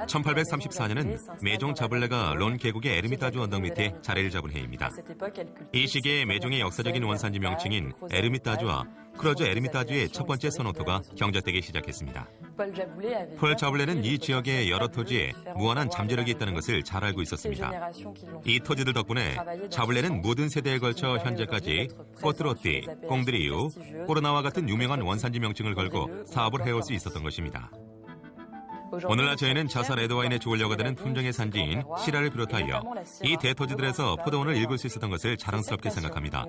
1834년은 메종 자블레가 론 계곡의 에르미타주 언덕 밑에 자리를 잡은 해입니다. 이 시기에 메종의 역사적인 원산지 명칭인 에르미타주와 크로저 에르미타주의 첫 번째 선호토가 경작되기 시작했습니다. 폴 자블레는 이 지역의 여러 토지에 무한한 잠재력이 있다는 것을 잘 알고 있었습니다. 이 토지들 덕분에 자블레는 모든 세대에 걸쳐 현재까지 꼬트로띠, 꽁드리우, 꼬르나와 같은 유명한 원산지 명칭을 걸고 사업을 해올 수 있었던 것입니다. 오늘날 저희는 자사 레드와인의 좋으려고 되는 품종의 산지인 시라를 비롯하여 이 대토지들에서 포도원을 일굴 수 있었던 것을 자랑스럽게 생각합니다.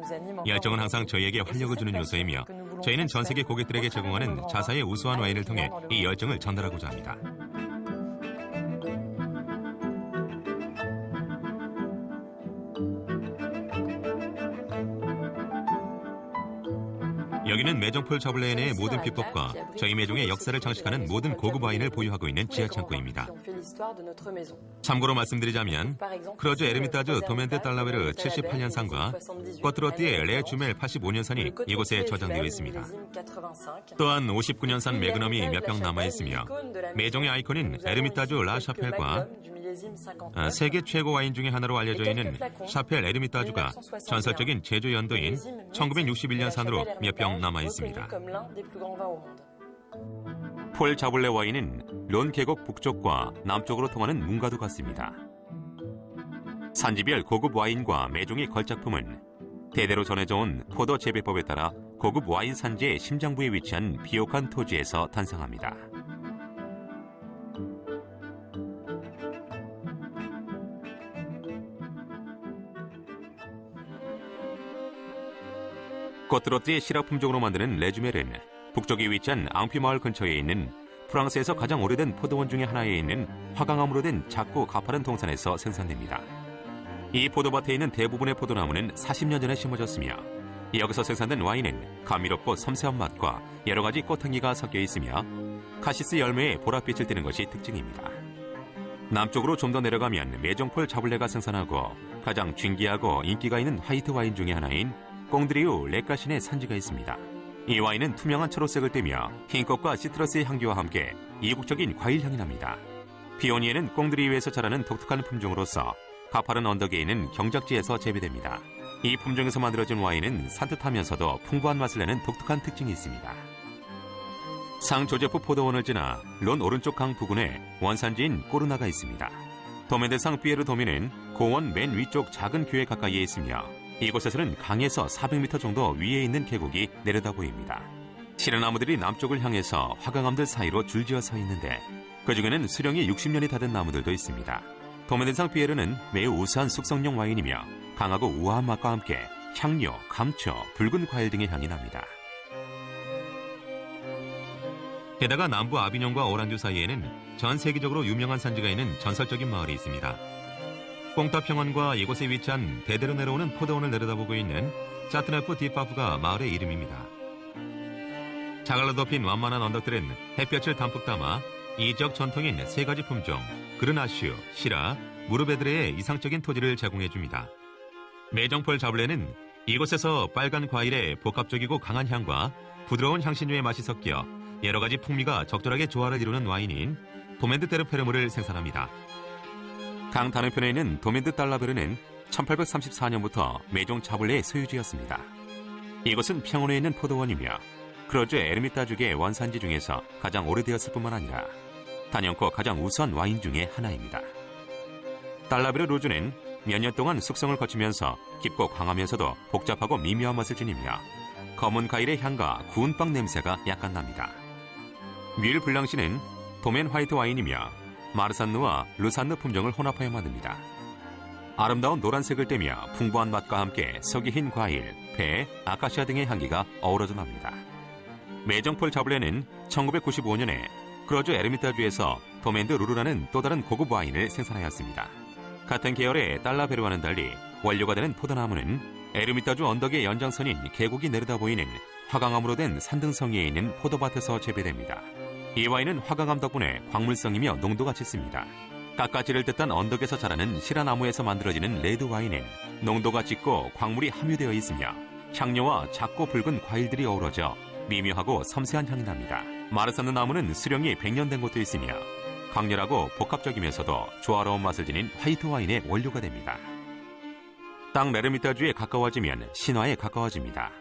이 열정은 항상 저희에게 활력을 주는 요소이며 저희는 전 세계 고객들에게 제공하는 자사의 우수한 와인을 통해 이 열정을 전달하고자 합니다. 여기는 메종 폴 자블레 내의 모든 비법과 저희 메종의 역사를 장식하는 모든 고급 와인을 보유하고 있는 지하 창고입니다. 참고로 말씀드리자면 크로저 에르미타주 도멘드 달라베르 78년산과 꼬트로띠의 레 주멜 85년산이 이곳에 저장되어 있습니다. 또한 59년산 매그넘이 몇 병 남아있으며 메종의 아이콘인 에르미타주 라 샤펠과 세계 최고 와인 중에 하나로 알려져 있는 샤펠 에르미타주가 전설적인 제조 연도인 1961년산으로 몇 병 남아 있습니다. 폴 자블레 와인은 론 계곡 북쪽과 남쪽으로 통하는 문과도 같습니다. 산지별 고급 와인과 메종의 걸작품은 대대로 전해져 온 포도 재배법에 따라 고급 와인 산지의 심장부에 위치한 비옥한 토지에서 탄생합니다. 꼬트로띠의 시라 품종으로 만드는 레주멜은 북쪽에 위치한 앙피 마을 근처에 있는 프랑스에서 가장 오래된 포도원 중에 하나에 있는 화강암으로 된 작고 가파른 동산에서 생산됩니다. 이 포도밭에 있는 대부분의 포도나무는 40년 전에 심어졌으며 여기서 생산된 와인은 감미롭고 섬세한 맛과 여러 가지 꽃향기가 섞여 있으며 카시스 열매에 보랏빛을 띠는 것이 특징입니다. 남쪽으로 좀 더 내려가면 메종 폴 자블레가 생산하고 가장 진귀하고 인기가 있는 화이트 와인 중에 하나인 꽁드리우 레카신의 산지가 있습니다. 이 와인은 투명한 초록색을 띠며 흰꽃과 시트러스의 향기와 함께 이국적인 과일 향이 납니다. 피오니에는 꽁드리우에서 자라는 독특한 품종으로서 가파른 언덕에 있는 경작지에서 재배됩니다. 이 품종에서 만들어진 와인은 산뜻하면서도 풍부한 맛을 내는 독특한 특징이 있습니다. 상 조제프 포도원을 지나 론 오른쪽 강 부근에 원산지인 꼬르나가 있습니다. 도멘드상 피에르 도미는 고원 맨 위쪽 작은 교회 가까이에 있으며 이곳에서는 강에서 400m 정도 위에 있는 계곡이 내려다 보입니다. 시라나무들이 남쪽을 향해서 화강암들 사이로 줄지어 서 있는데 그중에는 수령이 60년이 다 된 나무들도 있습니다. 도메덴상 피에르는 매우 우수한 숙성용 와인이며 강하고 우아한 맛과 함께 향료, 감초, 붉은 과일 등의 향이 납니다. 게다가 남부 아비뇽과 오란주 사이에는 전 세계적으로 유명한 산지가 있는 전설적인 마을이 있습니다. 뽕타 평원과 이곳에 위치한 대대로 내려오는 포도원을 내려다보고 있는 짜트네프 뒷바프가 마을의 이름입니다. 자갈로 덮인 완만한 언덕들은 햇볕을 담뿍 담아 이 지역 전통인 세 가지 품종, 그르나슈, 시라, 무르베드레의 이상적인 토지를 제공해줍니다. 메종 폴 자블레는 이곳에서 빨간 과일의 복합적이고 강한 향과 부드러운 향신료의 맛이 섞여 여러 가지 풍미가 적절하게 조화를 이루는 와인인 도멘드 테르 페르무를 생산합니다. 강 다른편에 있는 도멘드 달라베르는 1834년부터 메종 자블레의 소유지였습니다. 이곳은 평원에 있는 포도원이며 크로저 에르미타주의 원산지 중에서 가장 오래되었을 뿐만 아니라 단연코 가장 우수한 와인 중의 하나입니다. 달라베르 루즈는 몇 년 동안 숙성을 거치면서 깊고 강하면서도 복잡하고 미묘한 맛을 지니며 검은 과일의 향과 구운 빵 냄새가 약간 납니다. 뮬 블랑시는 도멘 화이트 와인이며 마르산느와 르산느 품종을 혼합하여 만듭니다. 아름다운 노란색을 띠며 풍부한 맛과 함께 속이 흰 과일, 배, 아카시아 등의 향기가 어우러져 납니다. 메종 폴 자블레는 1995년에 크로저 에르미타주에서 도멘드 루르라는 또 다른 고급 와인을 생산하였습니다. 같은 계열의 달라베르와는 달리 원료가 되는 포도나무는 에르미타주 언덕의 연장선인 계곡이 내려다 보이는 화강암으로 된 산등성이에 있는 포도밭에서 재배됩니다. 이 와인은 화강암 덕분에 광물성이며 농도가 짙습니다. 깎아지를 뜻한 언덕에서 자라는 시라나무에서 만들어지는 레드 와인은 농도가 짙고 광물이 함유되어 있으며 향료와 작고 붉은 과일들이 어우러져 미묘하고 섬세한 향이 납니다. 마르산느 나무는 수령이 100년 된 곳도 있으며 강렬하고 복합적이면서도 조화로운 맛을 지닌 화이트 와인의 원료가 됩니다. 땅 에르미타주에 가까워지면 신화에 가까워집니다.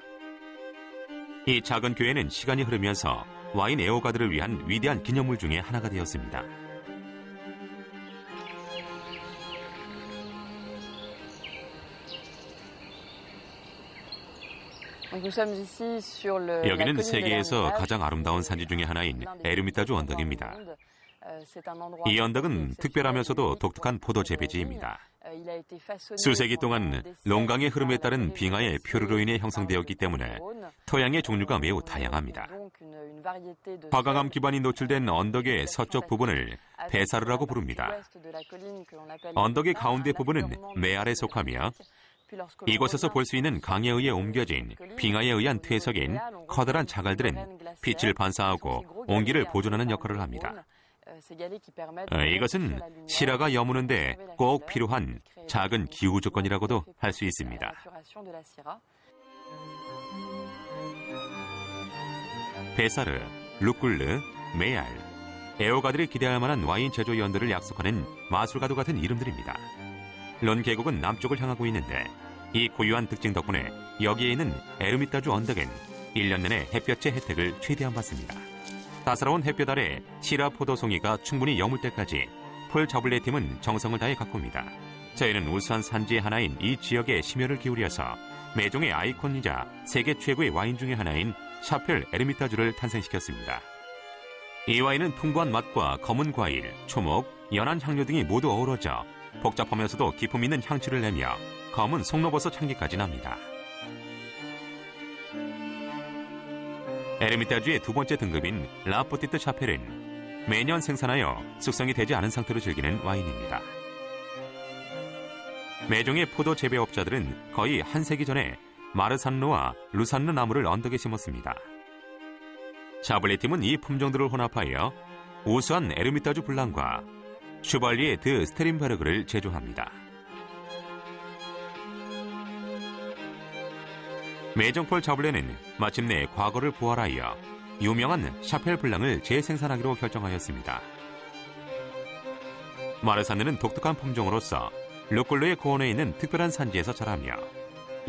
이 작은 교회는 시간이 흐르면서 와인 애호가들을 위한 위대한 기념물 중에 하나가 되었습니다. 여기는 세계에서 가장 아름다운 산지 중에 하나인 에르미타주 언덕입니다. 이 언덕은 특별하면서도 독특한 포도 재배지입니다. 수세기 동안 롱강의 흐름에 따른 빙하의 표류로 인해 형성되었기 때문에 토양의 종류가 매우 다양합니다. 화강암 기반이 노출된 언덕의 서쪽 부분을 베사르라고 부릅니다. 언덕의 가운데 부분은 메알에 속하며 이곳에서 볼 수 있는 강에 의해 옮겨진 빙하에 의한 퇴석인 커다란 자갈들은 빛을 반사하고 온기를 보존하는 역할을 합니다. 이것은 시라가 여무는데 꼭 필요한 작은 기후 조건이라고도 할 수 있습니다. 베사르, 루꿀르, 메알, 애호가들이 기대할 만한 와인 제조 연도를 약속하는 마술과도 같은 이름들입니다. 론 계곡은 남쪽을 향하고 있는데 이 고유한 특징 덕분에 여기에 있는 에르미타주 언덕은 1년 내내 햇볕의 혜택을 최대한 받습니다. 따사로운 햇볕 아래 시라 포도송이가 충분히 여물 때까지 폴 자블레 팀은 정성을 다해 가꿉니다. 저희는 우수한 산지의 하나인 이 지역에 심혈을 기울여서 매종의 아이콘이자 세계 최고의 와인 중의 하나인 샤펠 에르미타주를 탄생시켰습니다. 이 와인은 풍부한 맛과 검은 과일, 초목, 연한 향료 등이 모두 어우러져 복잡하면서도 기품 있는 향취를 내며 검은 송로버섯 향기까지 납니다. 에르미타주의 두 번째 등급인 라포티트 샤펠은 매년 생산하여 숙성이 되지 않은 상태로 즐기는 와인입니다. 매종의 포도 재배업자들은 거의 한 세기 전에 마르산르와 루산르 나무를 언덕에 심었습니다. 샤블레 팀은 이 품종들을 혼합하여 우수한 에르미타주 블랑과 슈발리에 드 스테린베르그를 제조합니다. 매정폴 자블레는 마침내 과거를 부활하여 유명한 샤펠 블랑을 재생산하기로 결정하였습니다. 마르산르는 독특한 품종으로서 루꿀르의 고원에 있는 특별한 산지에서 자라며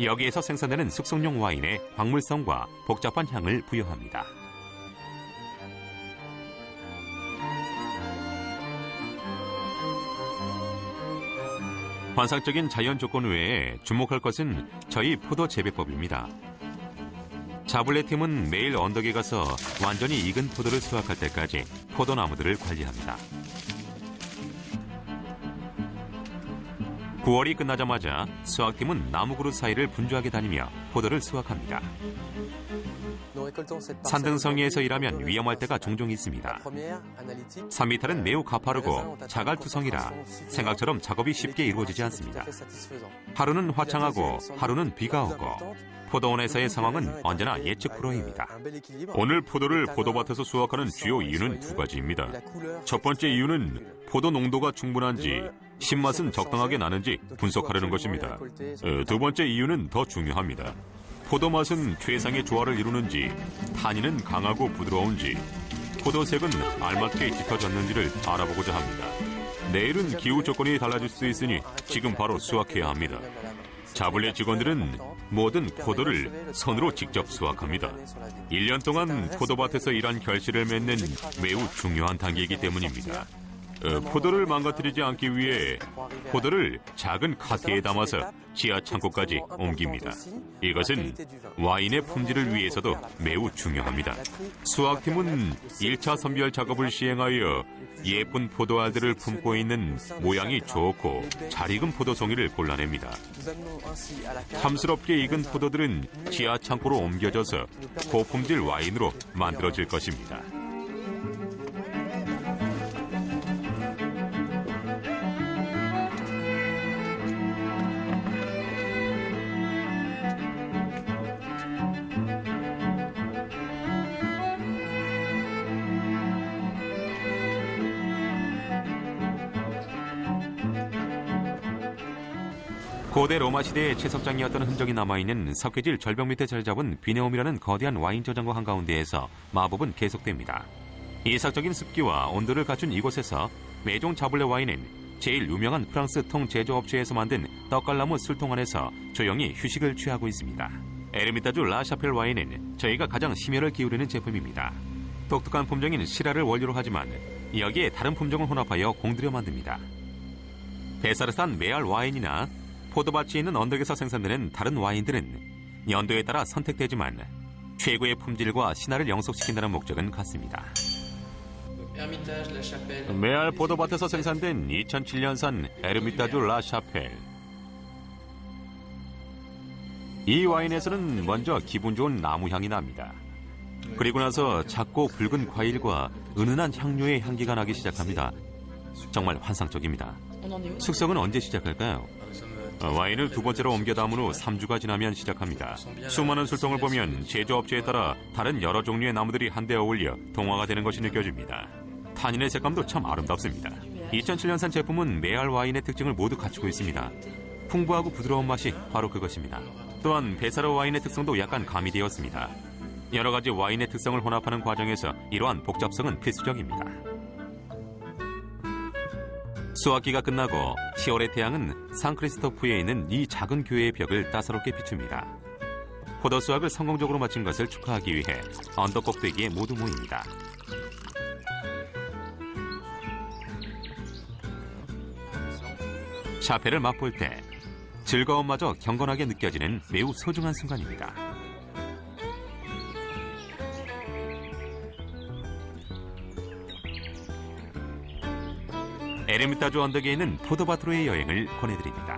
여기에서 생산되는 숙성용 와인에 광물성과 복잡한 향을 부여합니다. 환상적인 자연 조건 외에 주목할 것은 저희 포도 재배법입니다. 자블레 팀은 매일 언덕에 가서 완전히 익은 포도를 수확할 때까지 포도나무들을 관리합니다. 9월이 끝나자마자 수확팀은 나무 그루 사이를 분주하게 다니며 포도를 수확합니다. 산등성이에서 일하면 위험할 때가 종종 있습니다. 산미탈은 매우 가파르고 자갈투성이라 생각처럼 작업이 쉽게 이루어지지 않습니다. 하루는 화창하고 하루는 비가 오고 포도원에서의 상황은 언제나 예측 불허입니다. 오늘 포도를 포도밭에서 수확하는 주요 이유는 두 가지입니다. 첫 번째 이유는 포도 농도가 충분한지 신맛은 적당하게 나는지 분석하려는 것입니다. 두 번째 이유는 더 중요합니다. 포도 맛은 최상의 조화를 이루는지, 탄닌은 강하고 부드러운지, 포도색은 알맞게 짙어졌는지를 알아보고자 합니다. 내일은 기후 조건이 달라질 수도 있으니 지금 바로 수확해야 합니다. 자블레 직원들은 모든 포도를 손으로 직접 수확합니다. 1년 동안 포도밭에서 일한 결실을 맺는 매우 중요한 단계이기 때문입니다. 포도를 망가뜨리지 않기 위해 포도를 작은 카트에 담아서 지하 창고까지 옮깁니다. 이것은 와인의 품질을 위해서도 매우 중요합니다. 수확팀은 1차 선별 작업을 시행하여 예쁜 포도알들을 품고 있는 모양이 좋고 잘 익은 포도송이를 골라냅니다. 탐스럽게 익은 포도들은 지하 창고로 옮겨져서 고품질 와인으로 만들어질 것입니다. 고대 로마 시대의 채석장이었던 흔적이 남아있는 석회질 절벽 밑에 자리 잡은 비네움이라는 거대한 와인 저장고 한가운데에서 마법은 계속됩니다. 이삭적인 습기와 온도를 갖춘 이곳에서 메종 자블레 와인은 제일 유명한 프랑스 통 제조업체에서 만든 떡갈나무 술통 안에서 조용히 휴식을 취하고 있습니다. 에르미타주 라샤펠 와인은 저희가 가장 심혈을 기울이는 제품입니다. 독특한 품종인 시라를 원료로 하지만 여기에 다른 품종을 혼합하여 공들여 만듭니다. 베사르산 메알 와인이나 포도밭이 있는 언덕에서 생산되는 다른 와인들은 연도에 따라 선택되지만 최고의 품질과 신화를 영속시킨다는 목적은 같습니다. 메알 포도밭에서 생산된 2007년산 에르미타주 라샤펠. 이 와인에서는 먼저 기분 좋은 나무 향이 납니다. 그리고 나서 작고 붉은 과일과 은은한 향료의 향기가 나기 시작합니다. 정말 환상적입니다. 숙성은 언제 시작할까요? 와인을 두 번째로 옮겨 담은 후 3주가 지나면 시작합니다. 수많은 술통을 보면 제조업체에 따라 다른 여러 종류의 나무들이 한데 어울려 동화가 되는 것이 느껴집니다. 탄닌의 색감도 참 아름답습니다. 2007년산 제품은 메알 와인의 특징을 모두 갖추고 있습니다. 풍부하고 부드러운 맛이 바로 그것입니다. 또한 베사르 와인의 특성도 약간 가미되었습니다. 여러 가지 와인의 특성을 혼합하는 과정에서 이러한 복잡성은 필수적입니다. 수학기가 끝나고 10월의 태양은 상크리스토프에 있는 이 작은 교회의 벽을 따사롭게 비춥니다. 포도 수확을 성공적으로 마친 것을 축하하기 위해 언덕 꼭대기에 모두 모입니다. 샤페를 맛볼 때 즐거움마저 경건하게 느껴지는 매우 소중한 순간입니다. 에르미타주 언덕에 있는 포도밭으로의 여행을 권해드립니다.